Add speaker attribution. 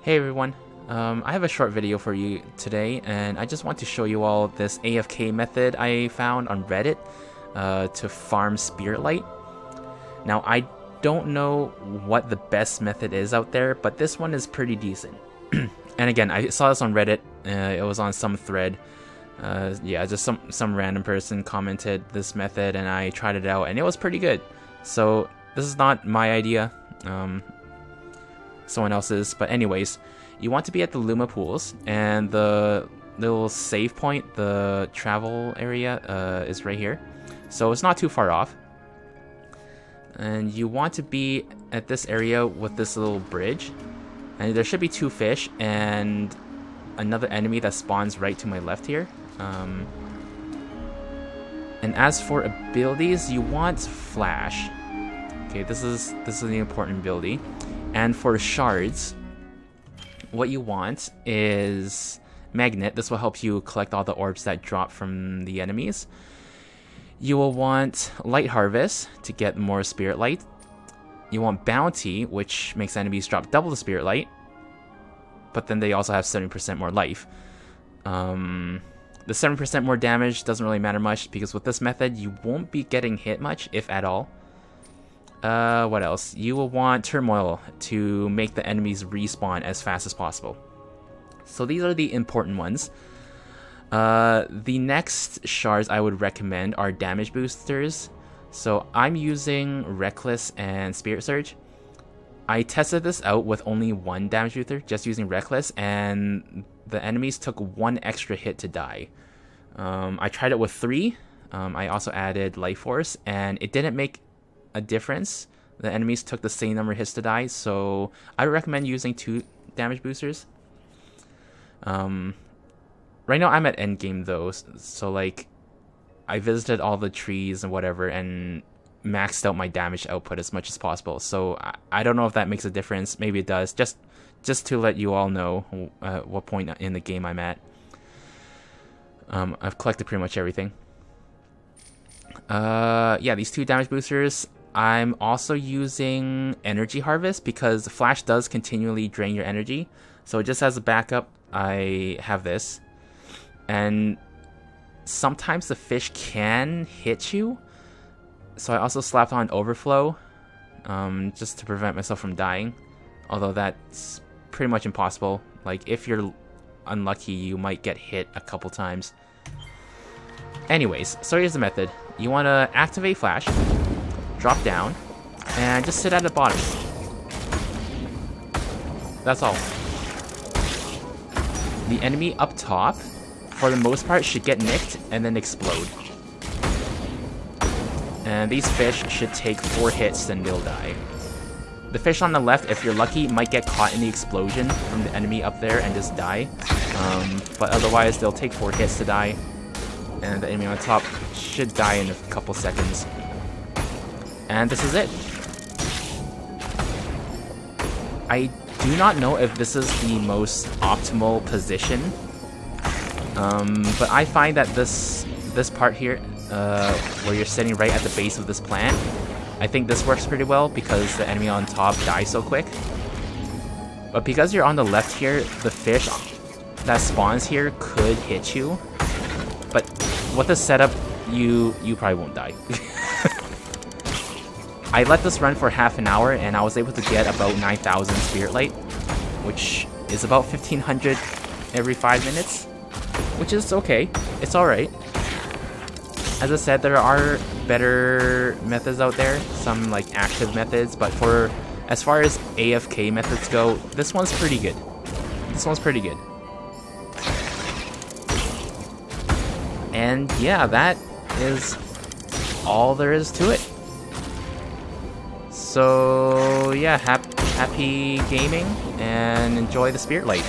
Speaker 1: Hey everyone, I have a short video for you today, and I just want to show you all this AFK method I found on Reddit to farm Spirit Light. Now, I don't know what the best method is out there, but this one is pretty decent. And again, I saw this on Reddit. It was on some thread. Yeah, just some random person commented this method, and I tried it out, and it was pretty good. So this is not my idea. Someone else's, but anyways, you want to be at the Luma pools, and the little save point, the travel area, is right here, so it's not too far off. And you want to be at this area with this little bridge, and there should be 2 fish and another enemy that spawns right to my left here. And as for abilities, you want Flash. Okay, this is the important ability. And for shards, what you want is Magnet. This will help you collect all the orbs that drop from the enemies. You will want Light Harvest to get more Spirit Light. You want Bounty, which makes enemies drop double the Spirit Light, but then they also have 70% more life. The 7% more damage doesn't really matter much, because with this method, you won't be getting hit much, if at all. What else? You will want Turmoil to make the enemies respawn as fast as possible. So these are the important ones. The next shards I would recommend are damage boosters. So I'm using Reckless and Spirit Surge. I tested this out with only 1 damage booster, just using Reckless, and the enemies took 1 extra hit to die. I tried it with 3. I also added Life Force, and it didn't make a difference. The enemies took the same number of hits to die, so I would recommend using 2 damage boosters. Right now I'm at endgame though, so like I visited all the trees and whatever and maxed out my damage output as much as possible. So I don't know if that makes a difference. Maybe it does. Just to let you all know what point in the game I'm at. I've collected pretty much everything. Yeah, these 2 damage boosters. I'm also using Energy Harvest because Flash does continually drain your energy. So just as a backup, I have this. And sometimes the fish can hit you. So I also slapped on Overflow just to prevent myself from dying. Although that's pretty much impossible. Like, if you're unlucky, you might get hit a couple times. Anyways, so here's the method. You want to activate Flash, drop down, and just sit at the bottom. That's all. The enemy up top, for the most part, should get nicked and then explode. And these fish should take 4 hits, then they'll die. The fish on the left, if you're lucky, might get caught in the explosion from the enemy up there and just die. But otherwise, they'll take 4 hits to die. And the enemy on top should die in a couple seconds. And this is it. I do not know if this is the most optimal position. But I find that this part here, where you're sitting right at the base of this plant, I think this works pretty well because the enemy on top dies so quick. But because you're on the left here, the fish that spawns here could hit you. But with the setup, you probably won't die. I let this run for half an hour, and I was able to get about 9,000 Spirit Light, which is about 1,500 every 5 minutes, which is okay. It's alright. As I said, there are better methods out there, some like active methods, but as far as AFK methods go, this one's pretty good. This one's pretty good. And yeah, that is all there is to it. So yeah, happy gaming and enjoy the Spirit Light.